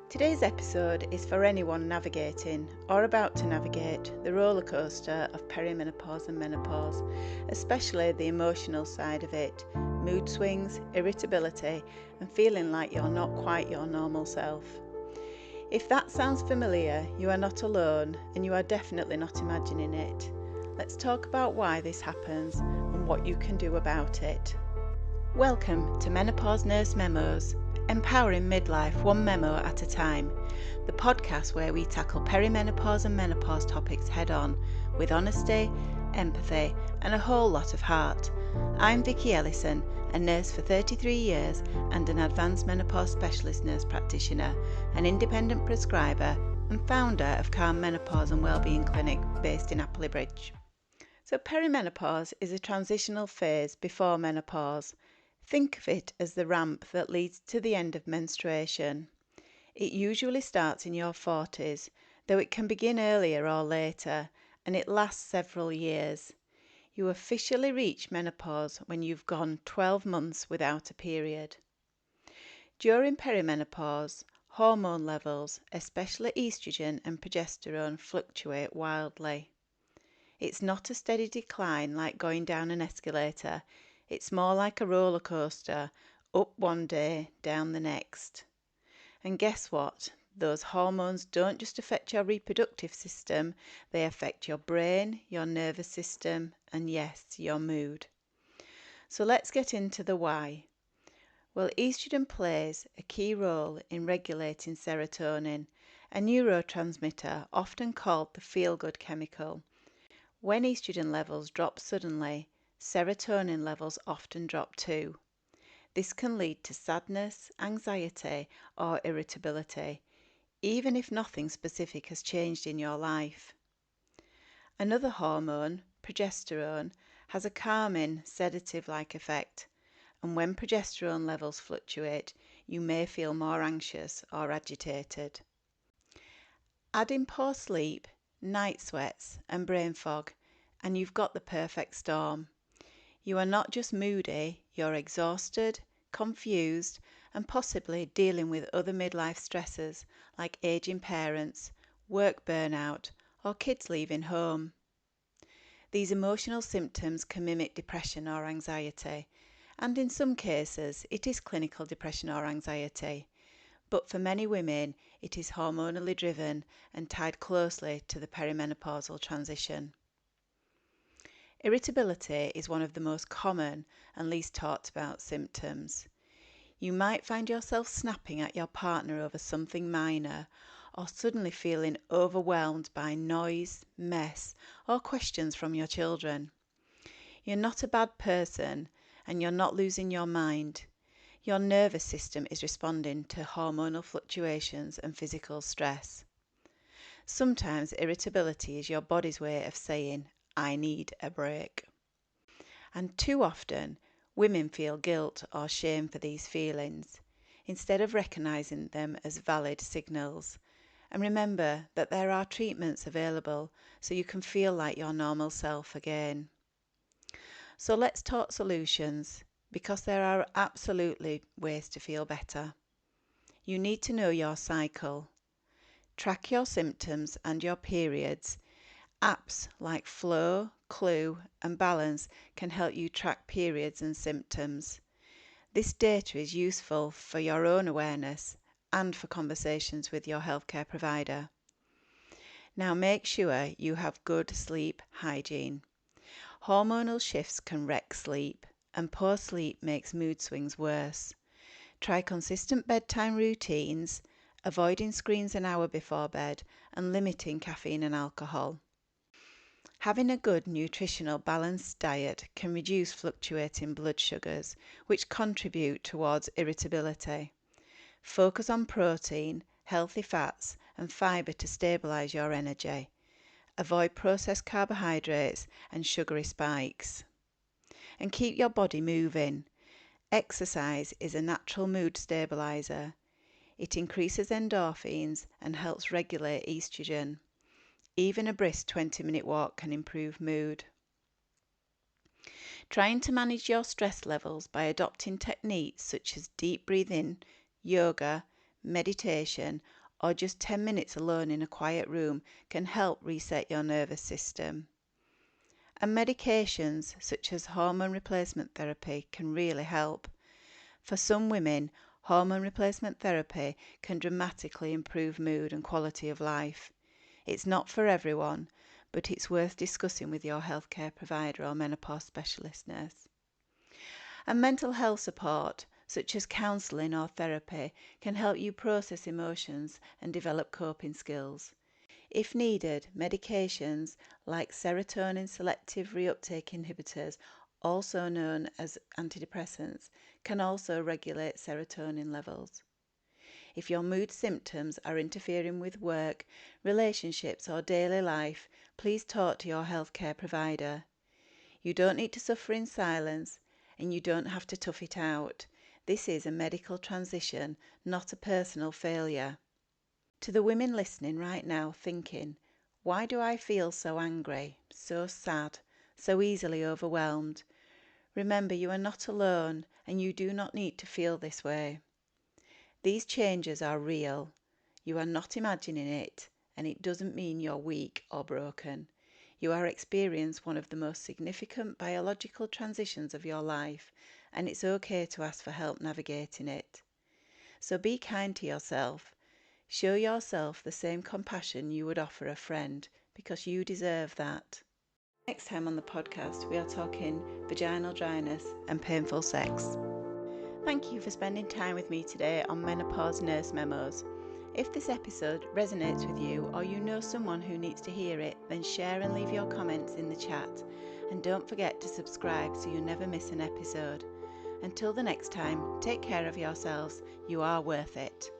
Today's episode is for anyone navigating or about to navigate the roller coaster of perimenopause and menopause, especially the emotional side of it, mood swings, irritability, and feeling like you're not quite your normal self. If that sounds familiar, you are not alone and you are definitely not imagining it. Let's talk about why this happens and what you can do about it. Welcome to Menopause Nurse Memos, empowering midlife one memo at a time, the podcast where we tackle perimenopause and menopause topics head on with honesty, empathy, and a whole lot of heart. I'm Vicky Ellison, a nurse for 33 years and an advanced menopause specialist nurse practitioner, an independent prescriber, and founder of Calm Menopause and Wellbeing Clinic based in Appley Bridge. So perimenopause is a transitional phase before menopause. Think of it as the ramp that leads to the end of menstruation. It usually starts in your 40s, though it can begin earlier or later, and it lasts several years. You officially reach menopause when you've gone 12 months without a period. During perimenopause, hormone levels, especially estrogen and progesterone, fluctuate wildly. It's not a steady decline like going down an escalator. It's more like a roller coaster, up one day, down the next. And guess what? Those hormones don't just affect your reproductive system, they affect your brain, your nervous system, and yes, your mood. So let's get into the why. Well, estrogen plays a key role in regulating serotonin, a neurotransmitter often called the feel-good chemical. When estrogen levels drop suddenly, serotonin levels often drop too. This can lead to sadness, anxiety, or irritability, even if nothing specific has changed in your life. Another hormone, progesterone, has a calming, sedative-like effect, and when progesterone levels fluctuate, you may feel more anxious or agitated. Add in poor sleep, night sweats, and brain fog, and you've got the perfect storm. You are not just moody, you're exhausted, confused, and possibly dealing with other midlife stresses like aging parents, work burnout, or kids leaving home. These emotional symptoms can mimic depression or anxiety, and in some cases it is clinical depression or anxiety. But for many women, it is hormonally driven and tied closely to the perimenopausal transition. Irritability is one of the most common and least talked about symptoms. You might find yourself snapping at your partner over something minor, or suddenly feeling overwhelmed by noise, mess, or questions from your children. You're not a bad person, and you're not losing your mind. Your nervous system is responding to hormonal fluctuations and physical stress. Sometimes irritability is your body's way of saying, I need a break. And too often, women feel guilt or shame for these feelings, instead of recognising them as valid signals. And remember that there are treatments available so you can feel like your normal self again. So let's talk solutions, because there are absolutely ways to feel better. You need to know your cycle. Track your symptoms and your periods. Apps like Flow, Clue, and Balance can help you track periods and symptoms. This data is useful for your own awareness and for conversations with your healthcare provider. Now make sure you have good sleep hygiene. Hormonal shifts can wreck sleep, and poor sleep makes mood swings worse. Try consistent bedtime routines, avoiding screens an hour before bed, and limiting caffeine and alcohol. Having a good nutritional balanced diet can reduce fluctuating blood sugars, which contribute towards irritability. Focus on protein, healthy fats, and fibre to stabilise your energy. Avoid processed carbohydrates and sugary spikes. And keep your body moving. Exercise is a natural mood stabiliser. It increases endorphins and helps regulate estrogen. Even a brisk 20-minute walk can improve mood. Trying to manage your stress levels by adopting techniques such as deep breathing, yoga, meditation, or just 10 minutes alone in a quiet room can help reset your nervous system. And medications such as hormone replacement therapy can really help. For some women, hormone replacement therapy can dramatically improve mood and quality of life. It's not for everyone, but it's worth discussing with your healthcare provider or menopause specialist nurse. And mental health support, such as counselling or therapy, can help you process emotions and develop coping skills. If needed, medications like serotonin selective reuptake inhibitors, also known as antidepressants, can also regulate serotonin levels. If your mood symptoms are interfering with work, relationships, or daily life, please talk to your healthcare provider. You don't need to suffer in silence, and you don't have to tough it out. This is a medical transition, not a personal failure. To the women listening right now thinking, why do I feel so angry, so sad, so easily overwhelmed? Remember, you are not alone, and you do not need to feel this way. These changes are real. You are not imagining it, and it doesn't mean you're weak or broken. You are experiencing one of the most significant biological transitions of your life, and it's okay to ask for help navigating it. So be kind to yourself. Show yourself the same compassion you would offer a friend, because you deserve that. Next time on the podcast, we are talking vaginal dryness and painful sex. Thank you for spending time with me today on Menopause Nurse Memos. If this episode resonates with you or you know someone who needs to hear it, then share and leave your comments in the chat. And don't forget to subscribe so you never miss an episode. Until the next time, take care of yourselves. You are worth it.